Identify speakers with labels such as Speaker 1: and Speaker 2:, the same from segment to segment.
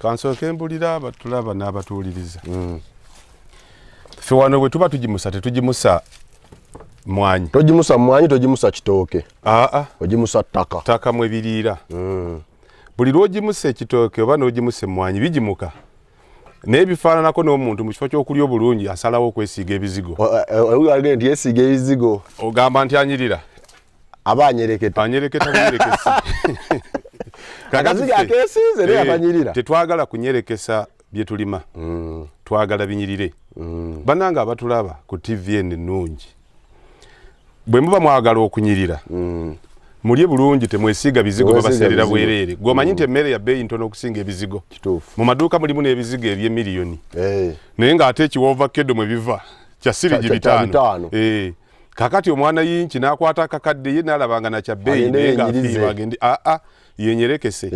Speaker 1: Kansooke mbulira abatulaba n'abatuuliriza. Ffe wano bwe tuba tugimusa tetugimusa mwanyi.
Speaker 2: Togimusa mwanyi, togimusa kitooke. Ogimusa ttaka.
Speaker 1: Ttaka mwe biriira. Buli lw'ogimusa ekitooke oba n'ogimusa mwanyi bigimuka. Naye bifaananako n'omuntu mu kifo ky'okulya obulungi asalawo okwesiiga ebizigo.
Speaker 2: Oyo nti yeesiiga ebizigo.
Speaker 1: Ogamba nti anyirira.
Speaker 2: Aba anyereketa.
Speaker 1: Anyereketa bunyerekesi.
Speaker 2: Akazigo akeesiize naye abanyirira.
Speaker 1: Tetwagala kunyerekesa bye tulima. Twagala binyirire. Bannange abatulaba ku TVN ennungi. Bwe muba mwagala okunyirira. Mulye bulungi temwesiiga bizigo babaserera bwereere. Gwomanyi nti emmere ya bbeeyi ntono okusinga ebizigo.
Speaker 2: Kituufu.
Speaker 1: Mu maduuka mulimu n'ebizigo eby'emiliyoni. Naye ng'ate ekiwova keddo mwe biva kya sirigi bitaano. Kakati omwana yinki n'akwata akakadde ye n'alabanga na kya bbeeyi naye ng'afiirwa agende yenyerekese.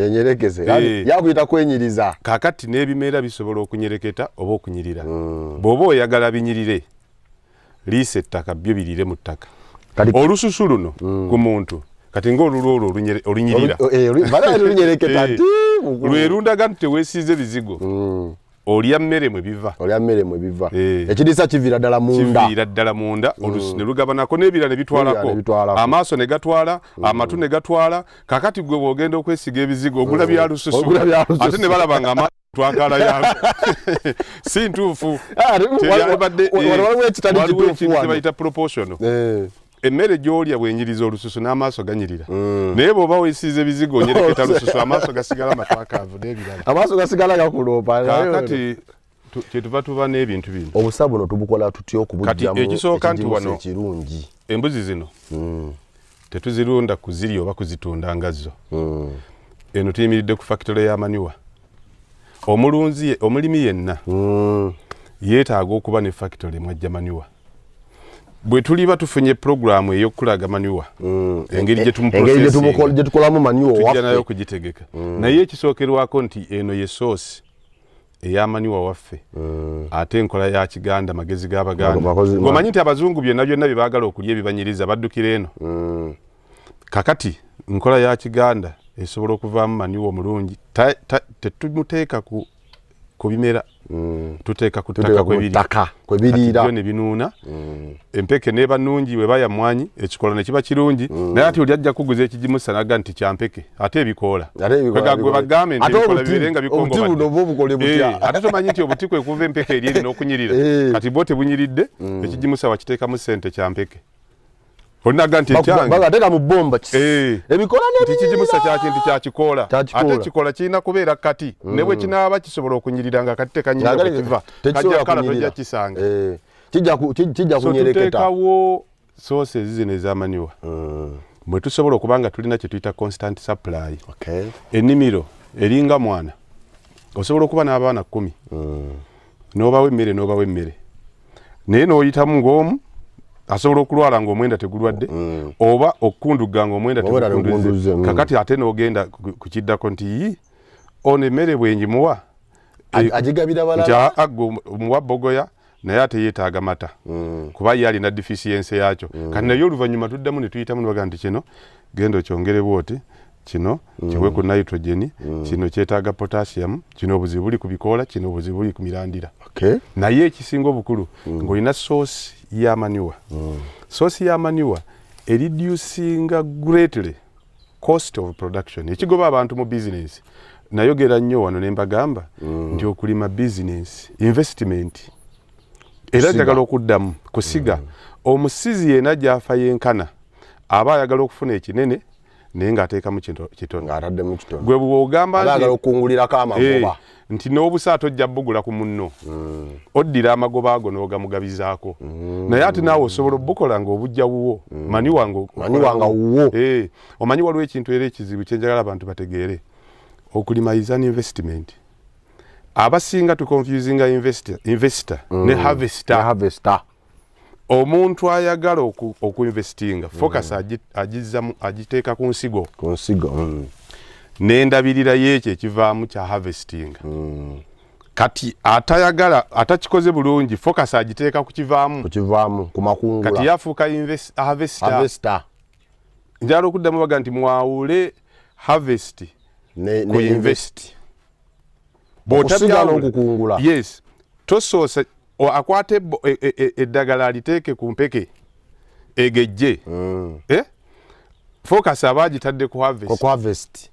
Speaker 2: Yakuyita kwenyiriza.
Speaker 1: Kakati n'ebimera bisobola okunyereketa oba okunyirira. Bw'oba oyagala binyirire liisa ettaka byo birire mu ttaka. Olususu luno ku muntu kati ng'olulwo olwo olunyirira. Lwerundaga nti teweesiize bizigo. Olya mmere mwe biva.
Speaker 2: Ekiriisa kiviira ddala munda.
Speaker 1: Kiviira ddala munda olususu ne lugabanako n'ebirala ne bitwalako. Amaaso ne gatwala, amatu ne gatwala. Kakati gwe bw'ogenda okwesiga ebizigo ogula bya lususu. Ate ne balaba nga amaaso twakala yako. Si ntuufu.
Speaker 2: Waliwo ekitali kituufu wano.
Speaker 1: Bayita proportional. Emmere gy'olya bwenyiriza olususu n'amaaso ganyirira. Naye bw'oba weesiize ebizigo onyereketa lususu amaaso gasigala matwakaavu n'ebirala.
Speaker 2: Amaaso gasigala gakuloopa.
Speaker 1: Kaakati kyetuva n'ebintu bino.
Speaker 2: Obusa buno tubukola tutya okubujjamu
Speaker 1: ekirungi. Embuzi zino tetuzirunda kuzirya oba kuzitunda nga zo. Eno tuyimiridde ku factory ya manure. Omulimi yenna yeetaaga okuba ne factory mwajja manure. Bwe tuliba tufunye programu ey'okulaga manure engeri gye
Speaker 2: tukolamu manure
Speaker 1: tujja nayo kugitegeka. Naye ekisookerwako nti eno ye source eya manure waffe ate enkola ya Kiganda magezi g'Abaganda. Ng'omanyi nti abazungu byonna bye baagala okulya ebibanyiriza baddukira eno. Kakati nkola ya Kiganda esobola okuvaamu manure omulungi tetumuteeka ku bimera. Tuteeka ku ttaka kwe biriira. Byo ne binuuna. Empeke n'eba nnungi we baya mwanyi ekikola ne kiba kirungi. Naye ate oli ajja kuguza ekigimusa naga nti kya mpeke ate ebikoola. Gwe bagambe nti ebikoola bibeerenga bikongobadde. Ate tomanyi nti obuti kwe kuva empeke eri erina okunyirira. Kati bwo tebunyiridde ekigimusa wakiteekamu ssente kya mpeke. Olinaga nti ekyange
Speaker 2: bagateeka mu bomba ebikola
Speaker 1: ekigimusa kya kintu kya kikoola. Ate ekikola kirina kubeera kati ne bwe kinaaba kisobola okunyirira nga kati tekanyirira kwe kiva kajja kala tojja kisanga.
Speaker 2: Kijja kunyereketa.
Speaker 1: Tuteekawo sources zino ez'amaniwa. Bwe tusobola okuba nga tulina kye tuyita constant supply. Ennimiro eringa mwana osobola okuba n'abaana 10 n'obawa emmere naye n'oyitamu ng'omu asobola okulwala ng'omwenda tegulwadde oba okukunduga ng'omwenda tegulwadde. Kakati ate n'ogenda ku kiddako nti ono emmere bwenjimuwa
Speaker 2: agigabira balala
Speaker 1: nti omuwa bogoya naye ate yeetaaga mata kuba ye alina deficiency yakyo. Kati naye oluvannyuma tuddamu ne tuyitamu ne baga nti kino genda okyongere bwoti, kino kiwe ku nitrogen, kino kyetaaga potassium, kino obuzibu buli ku bikoola, kino obuzibu buli ku mirandira. Naye ekisinga obukulu ng'olina source ya manure. Source ya manure reducinga greatly cost of production. Ekigoba abantu mu business nayogera nnyo wano ne mbagamba nti okulima business investment era njagala okuddamu kusiga omusizi yena gy'afa yenkana aba ayagala okufuna ekinene naye ng'ateekamu kitono. Gwe bw'ogamba
Speaker 2: ayagala okungulirako amagoba
Speaker 1: nti n'obusa tojja bugula ku munno oddira amagoba ago n'ogamugabizaako naye ate naawe osobola obukola ng'obujja wuwo mani wanga
Speaker 2: wuwo.
Speaker 1: Omanyi waliwo ekintu era ekizibu kyenjagala abantu bategeere okulima is an investment. Abasinga tuconfusinga investor ne harvester. Omuntu ayagala okuinvestinga focus agiteeka ku nsigo n'endabirira y'ekyo ekivaamu kya harvesting. Kati atayagala atakikoze bulungi focus agiteeka ku kivaamu
Speaker 2: ku makungula.
Speaker 1: Kati yafuuka harvester. Njala okuddamu baga nti mwawule harvest ku invest.
Speaker 2: Botabya okukungula.
Speaker 1: Yes. Tosose akwate eddagala aliteeke ku mpeke egejje. Focus abagitadde ku harvest.
Speaker 2: Ku harvest.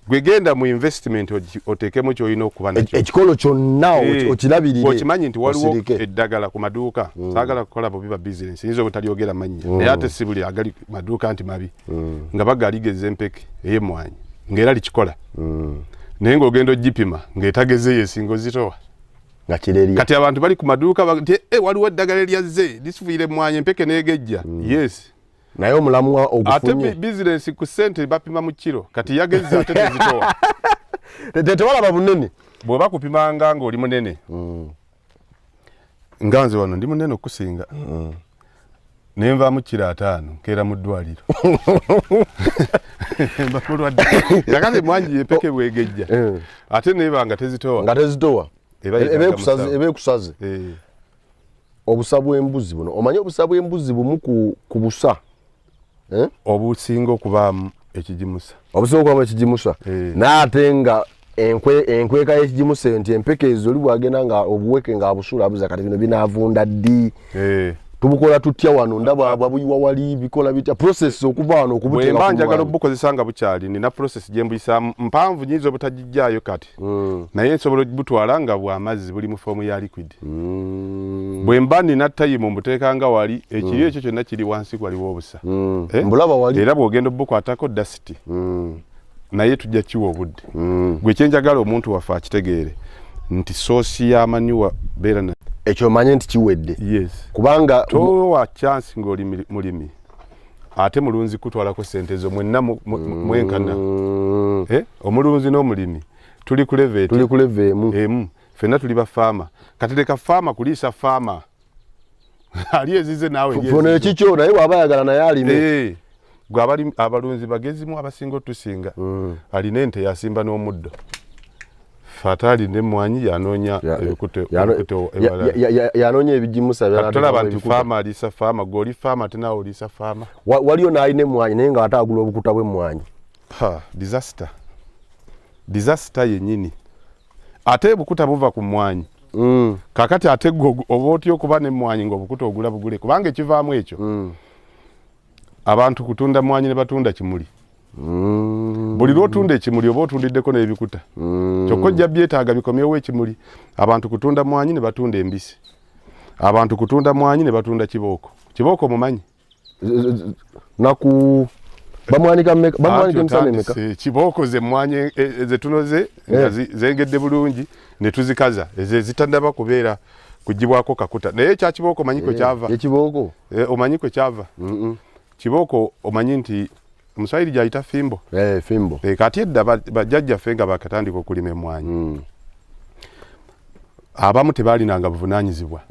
Speaker 1: Gwegenda mu investment otekemu kyolina okuba nakyo.
Speaker 2: Ekikolo kyonna okirabirire.
Speaker 1: Okimanyi nti waliwo eddagala ku maduuka. Saagala kukola bubiba business. Yinza obutalyogera mannya. Naye ate si buli agali maduuka nti mabi. Nga bagaligeza empeke ey'emmwanyi. Ng'era likikola. Naye ng'ogenda ogipima ng'etageze yesingo zitowa.
Speaker 2: Nga kirerya.
Speaker 1: Kati abantu bali ku maduuka nti waliwo eddagala eryazze lisifuire emmwanyi empeke n'egejja. Yes.
Speaker 2: Naye omulamu ogufunye.
Speaker 1: Ate business ku sente bapima mu kiro. Kati yagezza ate tezitowa.
Speaker 2: Tewalaba bunene.
Speaker 1: Bw'oba kupimanga ng'oli munene. Nganze wano ndi munene okusinga. Nenva mu kiro 5 nkeera mu ddwaliro. Yakale mwanji epeke bwegejja. Ate nebanga tezitowa.
Speaker 2: Nga tezitowa. Ebe kusaze. Obusa bw'embuzi buno. Omanyi obusa bw'embuzi bumu ku busa.
Speaker 1: Obusinga okubaamu ekijimusa.
Speaker 2: Obusinga okubaamu ekijimusa. N'ate nga enkweka y'ekijimusa nti empeke ezo oli bwagenda nga obuweke nga abusula abuza kati bino binaavunda ddi. Tubukola tutya wano ndaba babuyiwa wali bikola bitya process okuva wano okubuteeka ku
Speaker 1: bw'embanja galo bukozesa nga bukyali nina process gye mbuyisa mpanvu nyizo butajijjaayo kati. Naye nsobola butwala nga bw'amazzi buli mu fomu ya liquid. Bwemba nina tayimu mbuteeka nga wali ekiri ekyo kyonna kiri wansi waliwo obusa.
Speaker 2: Mbulaba wali.
Speaker 1: Era bw'ogenda obukwatako dust. Naye tujja kiwa obudde. Gwe kyenjagala omuntu waffe akitegeere nti soosi y'amanyuwa beera na
Speaker 2: ekyo manye nti kiwedde.
Speaker 1: Yes.
Speaker 2: Kubanga
Speaker 1: towa chance ng'oli mulimi. Ate mulunzi kutwalako sente zo mwenna mwenkana. Omulunzi n'omulimi tuli ku level emu. Fenna tuli ba farmer. Katereka farmer kuliisa farmer. Ali ezize nawe
Speaker 2: yezi. Fone ekikyo naye wabayagala naye alime.
Speaker 1: Gwe abalunzi bagezimu abasinga tusinga. Alina ente yasimba n'omuddo. Fatali n'emmwanyi yanoonya ebikutte
Speaker 2: yanoonya ebijimusa
Speaker 1: by'atulaba nti faama alisa faama goli faama tena olisa faama
Speaker 2: waliyo n'alina emmwanyi naye nga ate agula obukuta bw'emmwanyi.
Speaker 1: Disaster yennyini ate obukuta buva ku mmwanyi. Kakati ate oba otya okuba n'emmwanyi ng'obukuta ogula bugule kubanga ekivaamu ekyo abantu kutunda mmwanyi ne batunda kimuli. Buli lwotunda ekimuli oba otundiddeko n'ebikuta. Kyokka ojja byetaaga bikomyewo ekimuli. Abantu kutunda mmwanyi ne batunda embisi. Abantu kutunda mmwanyi ne batunda kibooko. Kibooko mumanyi?
Speaker 2: Naku bamwanika emisana emeka?
Speaker 1: Kibooko ze mmwanyi ze tunoze nga zengedde bulungi ne tuzikaza. Ezo zitandaba kubeera kugibwako kakuta. Naye ekya kibooko omanyiko kyava?
Speaker 2: Ekibooko?
Speaker 1: Omanyiko kyava? Kibooko omanyi nti Omuswahili gyayita fimbo.
Speaker 2: Fimbo.
Speaker 1: Kati edda bajjajjaffe nga bakatandika okulima emmwanyi. Abamu tebaalinanga buvunaanyizibwa.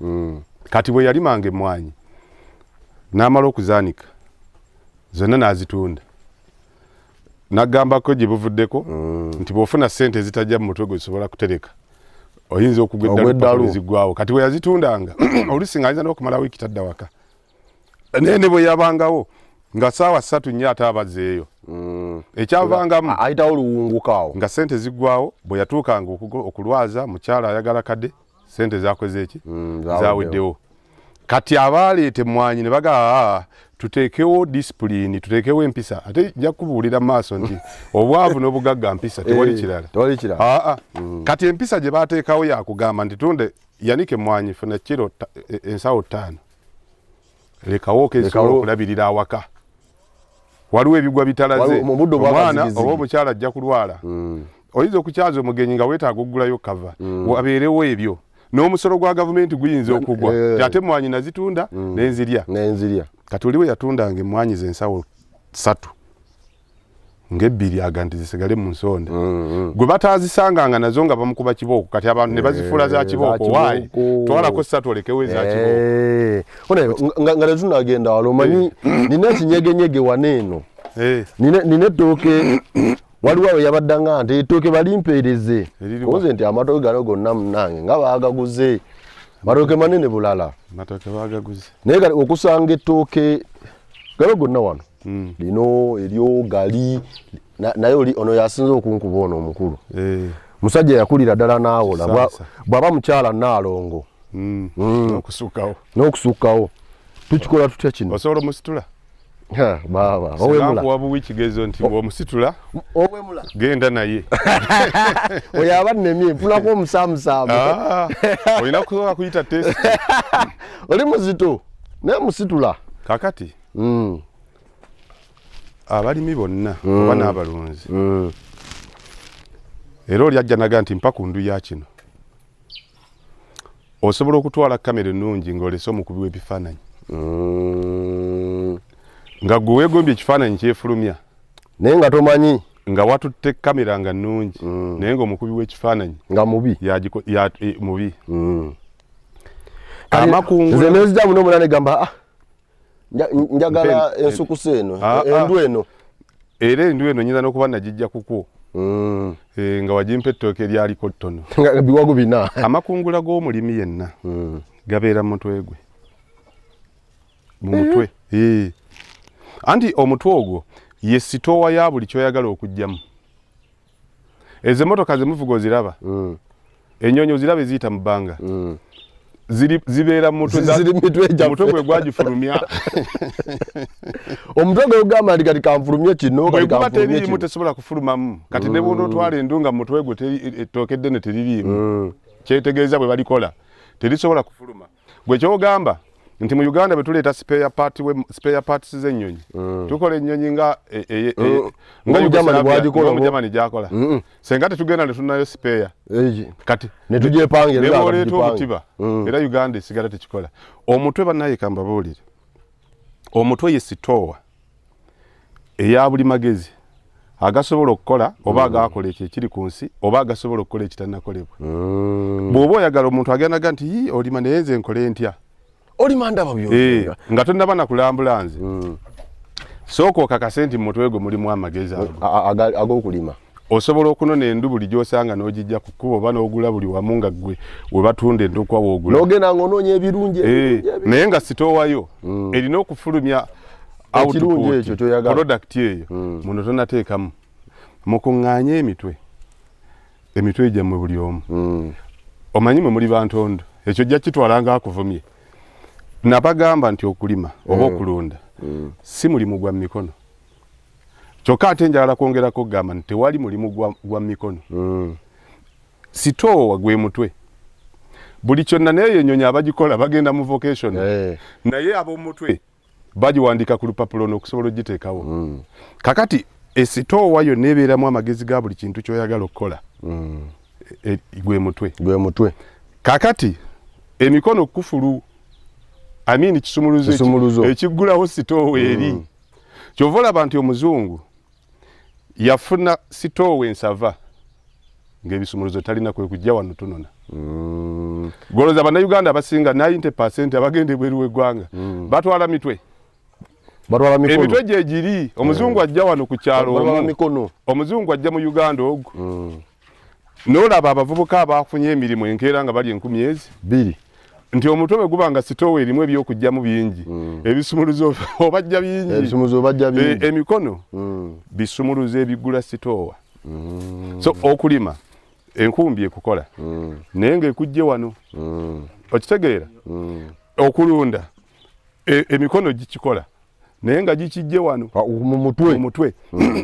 Speaker 1: Kati bwe yalimanga emmwanyi n'amala okuzaanika zonna n'azitunda. N'agambako gye buvuddeko nti bw'ofuna ssente ezitajja mu mutwe gwe osobola kutereka. Oyinza okugwa eddalu zigwawo. Kati bwe yazitundanga oluusi ng'ayinza n'okumala wiiki tadda waka. Naye ne bwe yabangawo nga saawa 3 nnyo ate abazzeeyo. Ekyavangamu
Speaker 2: ayitawo oluwungukaawo
Speaker 1: nga ssente ziggwawo bwe yatuukanga okulwaza mukyala ayagala kadde ssente zakoze eki zaweddewo. Kati abaaleeta emmwanyi ne bagaa tuteekewo disipulini tuteekewo empisa ate nja kubuulira mu maaso nti obwavu n'obugagga mpisa tewali kirala. Kati empisa gye baateekawo yakugamba nti tunde yanike emmwanyi funa kiro ensawo 5 lekawooka ezisobola okulabirira awaka. Waliwo ebigwa bitalaze omwana oba omukyala ajja kulwala. Oyinza okukyaza omugenyi nga weetaaga okugulayo kava. Wabeerewo ebyo. N'omusolo gwa gavumenti guyinza okugwa. Ate emmwanyi nazitunda n'enzirya. Kati oli we yatundanga emmwanyi z'ensawo 3 ng'ebbiri aga nti zisigale mu nsonda. Gwe bataazisanganga nazo nga bamukuba kibooko. Kati abantu ne bazifuula za kibooko. Waayi twalako 3 olekewo eza kibooko.
Speaker 2: Nga ne tunagenda wala omanyi nina ekinyegenyege waneeno. Nina ettooke waliwo awo yabaddanga nti ettooke balimpeereze. Oze nti amatooke gano gonna munnange nga baagaguze. Matooke manene bulala.
Speaker 1: Matooke baagaguze.
Speaker 2: Naye kati okusanga ettooke gano gonna wano. Lino eryo gali naye oli ono yasinze okunkuba ono omukulu. musajja yakulira ddala naawola bw'aba mukyala Naalongo n'okusukkawo tukikola tutya kino
Speaker 1: osobola omusitula
Speaker 2: baba
Speaker 1: wabuwa ekigezo nti bw'omusitula genda naye
Speaker 2: oyo aba nnemye nfunako omusaamusaamu
Speaker 1: olina kusobola kuyita test
Speaker 2: oli muzito naye musitula
Speaker 1: kakati abalimi bonna oba n'abalunzi era oli ajja naga nti mpa ku ndu ya kino osobola okutwala kamera ennungi ng'olese omukubi w'ebifaananyi nga gwe weegombye ekifaananyi kyefulumya
Speaker 2: naye nga tomanyi
Speaker 1: nga watutte kamera nga nnungi naye ng'omukubi w'ekifaananyi
Speaker 2: nga mubi
Speaker 1: mubi
Speaker 2: nze nezija muno munane gamba njagala ensukusa eno endu eno
Speaker 1: era endu eno nyinza n'okuba nagijja kukwo nga wagimpa ettooke lyaliko ttono
Speaker 2: biwago bina
Speaker 1: amakungula g'omulimi yenna gabeera mu mutwe gwe mu mutwe anti omutwe ogwo ye sitoowa ya buli kyoyagala okugyamu ezo emmotoka ze muvuga oziraba ennyonyi oziraba eziyita mu bbanga zibeera mu mutwe gwe gwagifulumya
Speaker 2: omutwe gwe ogamba nti kati kanfulumye kino
Speaker 1: bweguba teriimu tesobola kufulumamu kati ne bwona otwala endu nga mu mutwe gwe ettooke eddene teririimu kyetegeeza bwe balikola terisobola kufuluma gwe kyogamba nti mu Uganda bwe tuleeta spare parts z'ennyonyi tukola ennyonyi nga omujamani gyakola senga tetugenda ne tunayo spare kati
Speaker 2: ne tugyepangira
Speaker 1: ne bw'oleeta obutiba era Uganda esigala tekikola omutwe bannaye kambabuulire omutwe ye sitoowa eya buli magezi agasobola okukola oba agakola ekyo ekiri ku nsi oba agasobola okukola ekitannakolebwa bw'oba oyagala omuntu agendaga nti olima naye nze nkole ntya
Speaker 2: olima ndaba byo
Speaker 1: nga tonnaba na kulambulanze sooka okakase nti mu mutwe gwe mulimu amagezi
Speaker 2: ag'okulima
Speaker 1: osobola okunona endu buli gy'osanga n'ogijja ku kkubo oba n'ogula buli wamu nga gwe we batunda endokwa woogula
Speaker 2: n'ogenda ng'onoonya ebirungi
Speaker 1: naye nga sitoowayo erina okufulumya output product eyo muno tonateekamu mukuŋŋaanye emitwe gyammwe buli omu omanyi mwe muli bantondo ekyo jja kitwala nga akuvumye nabagamba nti okulima oba okulunda si mulimu gwa mikono kyokka ate njagala kwongerako okugamba nti tewali mulimu gwa mikono sitoowa gwe mutwe buli kyonna naye ennyonyi abagikola bagenda mu vocation naye ab'omutwe bagiwandika ku lupapulo n'okusobola ogiteekawo kakati esitoowa yonna ebeeramu amagezi ga buli kintu ky'oyagala okukola gwe mutwe kakati emikono kufulu kisumuluzo ekiggulawo sitoowa eri kyova olaba nti omuzungu yafuna sitoowa ensava ng'ebisumuluzo talina kwe kujja wano tunona goloza bannayuganda abasinga 90% abagenda ebweru w'eggwanga batwala mitwe emitwe gye giri omuzungu ajja wano ku kyalo omuzungu ajja mu Uganda ogwo n'olaba abavubuka abafunye emirimu enkeera nga bali 10,000 nti omutwe bwe guba nga sitoowa erimu ebyokugjamu bingi ebisumuluzo obajja bingi emikono bisumuluzo ebigula sitoowa so okulima enkumbi ekukola naye ng'ekujje wano okitegeera okulunda emikono gikikola naye nga gikijje wano mu mutwe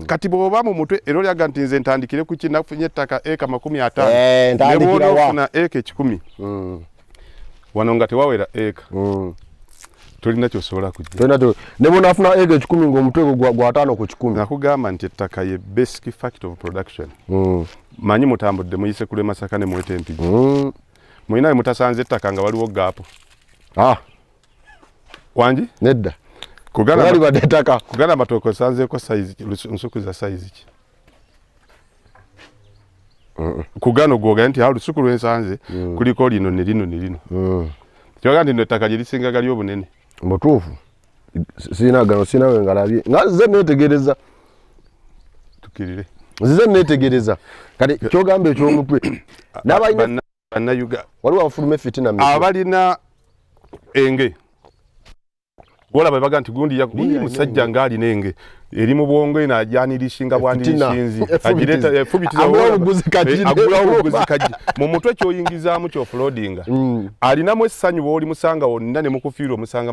Speaker 1: kati bw'oba mu mutwe era olyaga nti nze ntandikire ku kinafunye ettaka eka 50 ne bw'oba ofuna eka 10 wano nga tewawera eka tolina kyosobola kujja
Speaker 2: ne bw'onaafuna eka 10 ng'omutwe gwa 5 ku 10
Speaker 1: nakugamba nti ettaka ye basic factor of production manyi mutambudde muyise kule Masaka ne mwete Empigi mulinawe mutasanze ettaka nga waliwo gaapu wangi
Speaker 2: nedda
Speaker 1: kugana amatooke osanzeeko nsuku za sayizi ki kugano gwoga nti olusuku lwensanze kuliko lino ne lino kyoga nti ettaka gye lisinga gali obunene
Speaker 2: mutuufu sinawe ngalabye nga nze neetegereza
Speaker 1: tukirire
Speaker 2: nzize neetegereza kati kyogamba eky'omutwe
Speaker 1: bannayuga
Speaker 2: waliwo abafuluma fitina
Speaker 1: abalina enge olaba baga nti gundi musajja ng'alina enge eri mu bwongo ina ajanirishinga bwandirishinzi ajireta efubitira
Speaker 2: agula
Speaker 1: obuguzi kaji mu mutwe kyoyingizaamu kyo offloadinga alina mu essanyu boli musanga wonna ne mukufiiro musanga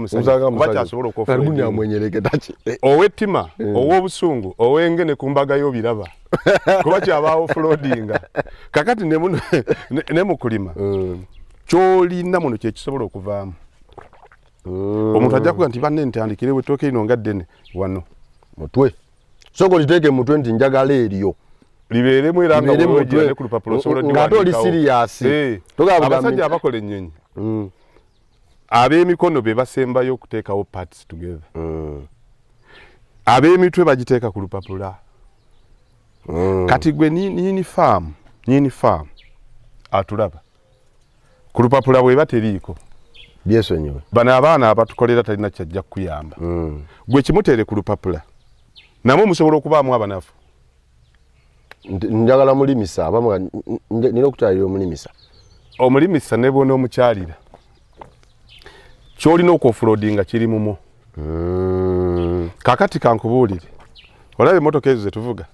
Speaker 1: bacha asobola
Speaker 2: okufuunya amwenyereke tachi
Speaker 1: owettima owobusungu owengene kumbaga yo biraba kuba kyabaawo offloadinga kakati ne mukulima kyolina muno kye kisobola okuvaamu omuntu ajja kuga nti banne ntandikire wetooke ino nga ddene wano
Speaker 2: mutwe soko liteke mutwe nti njagala eriyo
Speaker 1: libeeremu era nga olwogera ku lupapula osobola
Speaker 2: nga toli serious
Speaker 1: abasajja abakola ennyonyi ab'emikono be basembayo okuteekawo parts together ab'emitwe bagiteeka ku lupapula kati gwe nini farm atulaba ku lupapula bwe bateriiko
Speaker 2: byesonyiwe
Speaker 1: bano abaana abatukolera talina kyajja kuyamba gwe kimutere ku lupapula namwe musobola okubaamu abanafu
Speaker 2: njagala mulimisa abamu nina okukyalira
Speaker 1: omulimisa ne bona omukyalira kyolina okuoffloadinga kiri mumo kakati kankubuulire olaba emmotoka ezo zetuvuga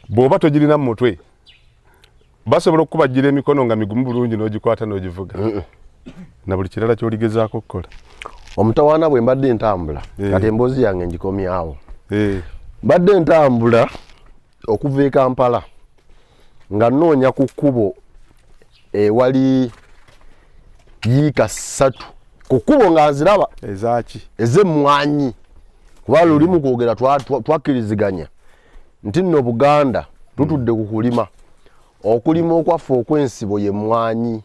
Speaker 1: bw'oba togirina mu mutwe basobola okukubagira emikono nga migumu bulungi n'ogikwata n'ogivuga na buli kirala ky'oligezaako okukola
Speaker 2: omutawaana bwe mbadde ntambula kati emboozi yange ngikomyawo mbadde ntambula okuva e Kampala nga nnoonya ku kkubo ewali yiika 3 ku kkubo nga nziraba
Speaker 1: ezaki
Speaker 2: ez'emmwanyi kuba lulimu kwogera twakkiriziganya nti nno Buganda tutudde ku kulima okulima okwaffe okw'ensibo ye mmwanyi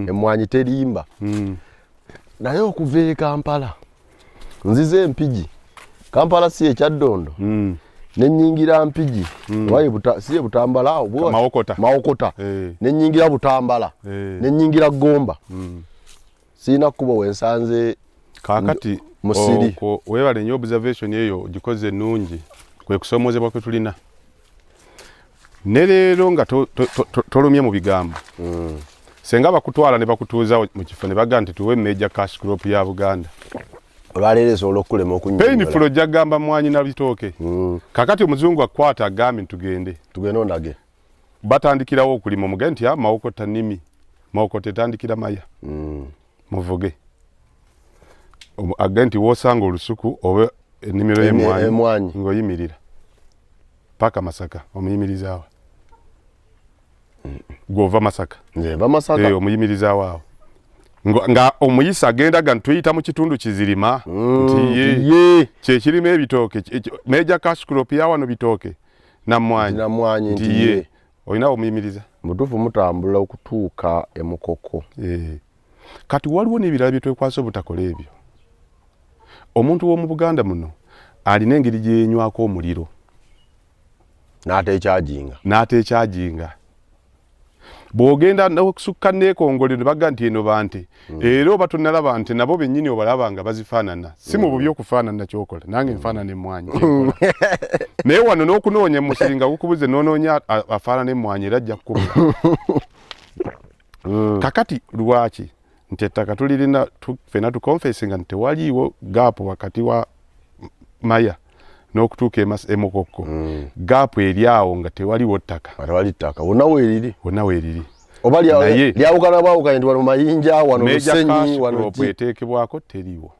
Speaker 2: emmwanyi terimba naye okuva e Kampala nzize empigi Kampala si ekyaddondo nenyingira mpigi waye si Butambala awo Mawokota nenyingira Butambala nenyingira Gomba sina kubo wensanze
Speaker 1: kakati musiri webale nyo observation eyo gikoze nungi kwe kusomozebwa kwe tulina ne leero nga tolumye mu bigambo senga bakutwala ne bakutuuza mu kifo ne baga nti tuwe major cash crop ya Buganda
Speaker 2: olwaleero olokulema okunyumira
Speaker 1: painful ojagamba mwanyi na bitooke kakati omuzungu akwata agambi tugende
Speaker 2: ondage
Speaker 1: batandikirawo okulima omugende nti Mawokota nimi Mawokota etandikira maya muvuge agenti wosanga olusuku oba ennimiro y'emmwanyi ng'oyimirira paka Masaka omuyimirizaawo gwova Masaka omuyimirizaawo awo nga omuyisa agenda ga ntuyita mu kitundu kizirima nti ye kyekirima ebitooke major cash crop ya wano bitooke nammwanyi nti ye olina omuyimiriza
Speaker 2: mutuufu mutambula okutuuka emukoko
Speaker 1: kati waliwo n'ebirala bye twekwasa obutakola ebyo omuntu w'omu Buganda muno alina engeri gye yenywako omuliro n'ateekyajinga bw'ogenda n'okusukka n'ekongole ne baga nti eno bante era oba tonnalaba nti nabo bennyini obalaba nga bazifaanana si mu bubi okufaanana kyokola nange nfaanana emmwanyi naye wano n'okunoonya musiri nga gukubuze n'onoonya afaanana emmwanyi era ajja kukubula kakati lwaki nti ettaka tulirina ffena tukonfesinga nti tewaliiwo gaapu wakati wa maya n'okutuuka emukoko gaapu eri awo nga tewaliwo ttaka
Speaker 2: wonna
Speaker 1: weeriri
Speaker 2: oba lyawukana bwawukanye nti wano mayinja wano lusenyi
Speaker 1: wano eteekebwako teriiwo